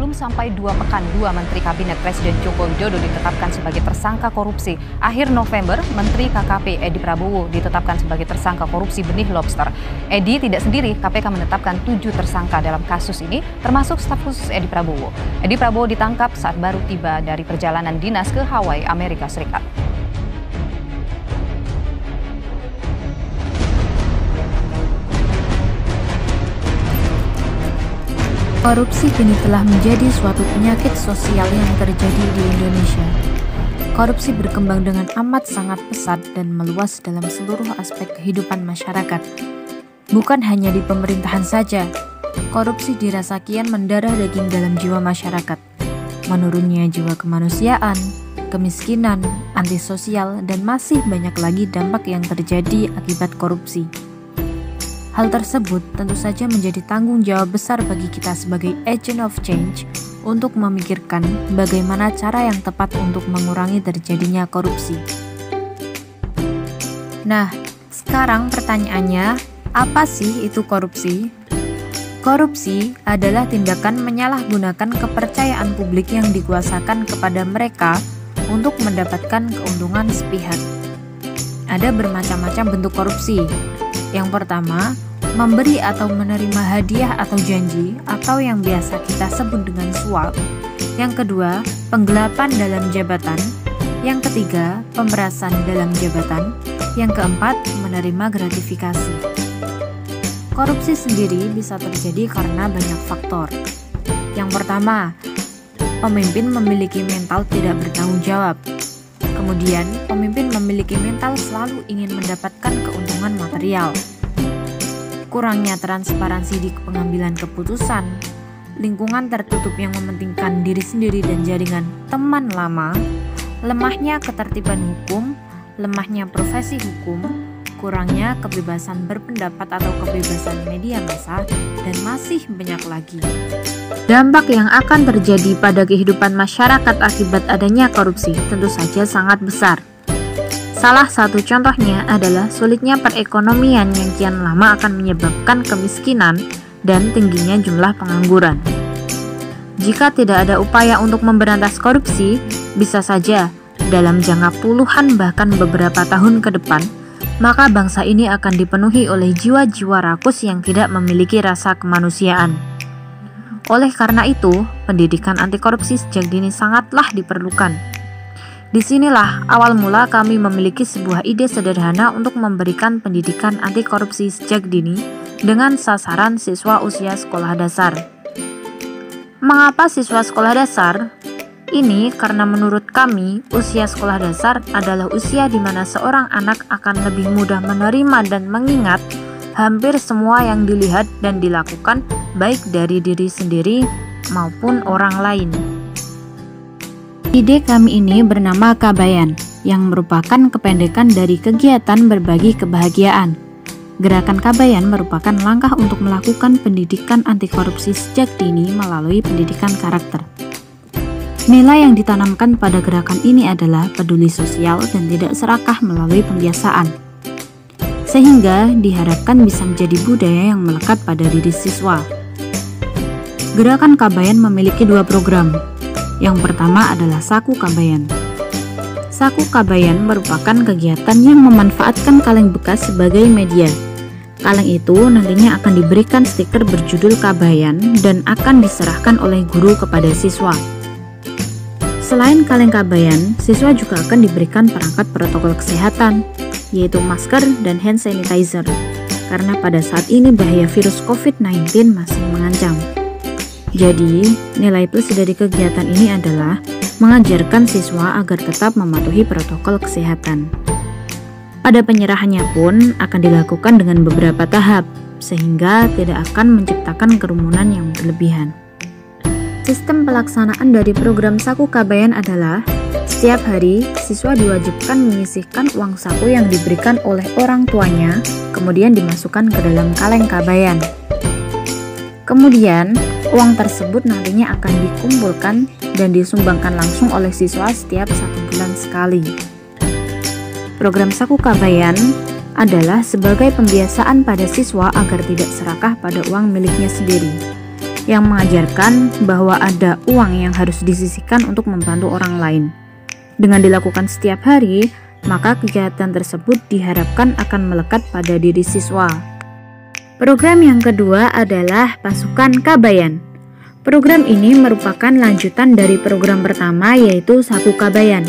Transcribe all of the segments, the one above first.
Belum sampai 2 pekan, 2 Menteri Kabinet Presiden Joko Widodo ditetapkan sebagai tersangka korupsi. Akhir November, Menteri KKP Edi Prabowo ditetapkan sebagai tersangka korupsi benih lobster. Edi tidak sendiri, KPK menetapkan 7 tersangka dalam kasus ini, termasuk staf khusus Edi Prabowo. Edi Prabowo ditangkap saat baru tiba dari perjalanan dinas ke Hawaii, Amerika Serikat. Korupsi kini telah menjadi suatu penyakit sosial yang terjadi di Indonesia. Korupsi berkembang dengan amat sangat pesat dan meluas dalam seluruh aspek kehidupan masyarakat. Bukan hanya di pemerintahan saja, korupsi dirasa kian mendarah daging dalam jiwa masyarakat. Menurunnya jiwa kemanusiaan, kemiskinan, antisosial, dan masih banyak lagi dampak yang terjadi akibat korupsi. Hal tersebut tentu saja menjadi tanggung jawab besar bagi kita sebagai agent of change untuk memikirkan bagaimana cara yang tepat untuk mengurangi terjadinya korupsi. Nah, sekarang pertanyaannya, apa sih itu korupsi? Korupsi adalah tindakan menyalahgunakan kepercayaan publik yang dikuasakan kepada mereka untuk mendapatkan keuntungan sepihak. Ada bermacam-macam bentuk korupsi. Yang pertama, memberi atau menerima hadiah atau janji atau yang biasa kita sebut dengan suap. Yang kedua, penggelapan dalam jabatan. Yang ketiga, pemerasan dalam jabatan. Yang keempat, menerima gratifikasi. Korupsi sendiri bisa terjadi karena banyak faktor. Yang pertama, pemimpin memiliki mental tidak bertanggung jawab. Kemudian, pemimpin memiliki mental selalu ingin mendapatkan keuntungan material. Kurangnya transparansi di pengambilan keputusan, lingkungan tertutup yang mementingkan diri sendiri dan jaringan teman lama, lemahnya ketertiban hukum, lemahnya profesi hukum, kurangnya kebebasan berpendapat atau kebebasan media massa, dan masih banyak lagi. Dampak yang akan terjadi pada kehidupan masyarakat akibat adanya korupsi tentu saja sangat besar. Salah satu contohnya adalah sulitnya perekonomian yang kian lama akan menyebabkan kemiskinan dan tingginya jumlah pengangguran. Jika tidak ada upaya untuk memberantas korupsi, bisa saja dalam jangka puluhan bahkan beberapa tahun ke depan, maka bangsa ini akan dipenuhi oleh jiwa-jiwa rakus yang tidak memiliki rasa kemanusiaan. Oleh karena itu, pendidikan anti korupsi sejak dini sangatlah diperlukan. Disinilah awal mula kami memiliki sebuah ide sederhana untuk memberikan pendidikan anti korupsi sejak dini dengan sasaran siswa usia sekolah dasar. Mengapa siswa sekolah dasar? Ini karena menurut kami, usia sekolah dasar adalah usia di mana seorang anak akan lebih mudah menerima dan mengingat hampir semua yang dilihat dan dilakukan baik dari diri sendiri maupun orang lain. Ide kami ini bernama Kabayan, yang merupakan kependekan dari kegiatan berbagi kebahagiaan. Gerakan Kabayan merupakan langkah untuk melakukan pendidikan anti korupsi sejak dini melalui pendidikan karakter. Nilai yang ditanamkan pada gerakan ini adalah peduli sosial dan tidak serakah melalui pembiasaan, sehingga diharapkan bisa menjadi budaya yang melekat pada diri siswa. Gerakan Kabayan memiliki 2 program. Yang pertama adalah Saku Kabayan. Saku Kabayan merupakan kegiatan yang memanfaatkan kaleng bekas sebagai media. Kaleng itu nantinya akan diberikan stiker berjudul Kabayan dan akan diserahkan oleh guru kepada siswa. Selain kaleng Kabayan, siswa juga akan diberikan perangkat protokol kesehatan, yaitu masker dan hand sanitizer, karena pada saat ini bahaya virus COVID-19 masih mengancam. Jadi, nilai plus dari kegiatan ini adalah mengajarkan siswa agar tetap mematuhi protokol kesehatan. Pada penyerahannya pun akan dilakukan dengan beberapa tahap, sehingga tidak akan menciptakan kerumunan yang berlebihan. Sistem pelaksanaan dari program Saku Kabayan adalah setiap hari siswa diwajibkan menyisihkan uang saku yang diberikan oleh orang tuanya, kemudian dimasukkan ke dalam kaleng Kabayan. Kemudian, uang tersebut nantinya akan dikumpulkan dan disumbangkan langsung oleh siswa setiap 1 bulan sekali. Program Saku Kabayan adalah sebagai pembiasaan pada siswa agar tidak serakah pada uang miliknya sendiri. yang mengajarkan bahwa ada uang yang harus disisihkan untuk membantu orang lain. Dengan dilakukan setiap hari, maka kegiatan tersebut diharapkan akan melekat pada diri siswa. Program yang kedua adalah Pasukan Kabayan. Program ini merupakan lanjutan dari program pertama, yaitu Saku Kabayan.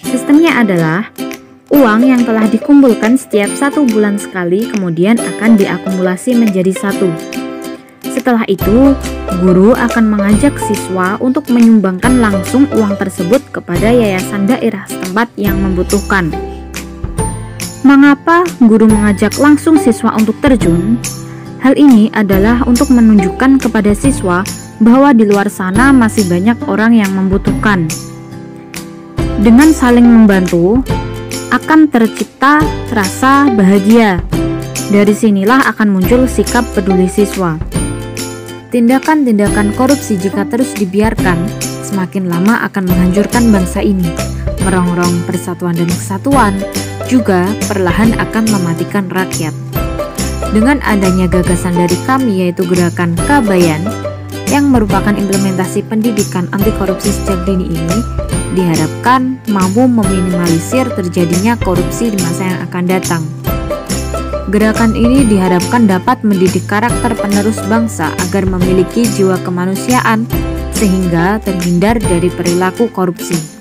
Sistemnya adalah uang yang telah dikumpulkan setiap 1 bulan sekali kemudian akan diakumulasi menjadi 1. Setelah itu, guru akan mengajak siswa untuk menyumbangkan langsung uang tersebut kepada yayasan daerah setempat yang membutuhkan. Mengapa guru mengajak langsung siswa untuk terjun? Hal ini adalah untuk menunjukkan kepada siswa bahwa di luar sana masih banyak orang yang membutuhkan. Dengan saling membantu, akan tercipta rasa bahagia. Dari sinilah akan muncul sikap peduli siswa. Tindakan-tindakan korupsi jika terus dibiarkan, semakin lama akan menghancurkan bangsa ini, merongrong persatuan dan kesatuan, juga perlahan akan mematikan rakyat. Dengan adanya gagasan dari kami, yaitu Gerakan Kabayan, yang merupakan implementasi pendidikan anti korupsi sejak dini ini, diharapkan mampu meminimalisir terjadinya korupsi di masa yang akan datang. Gerakan ini diharapkan dapat mendidik karakter penerus bangsa agar memiliki jiwa kemanusiaan sehingga terhindar dari perilaku korupsi.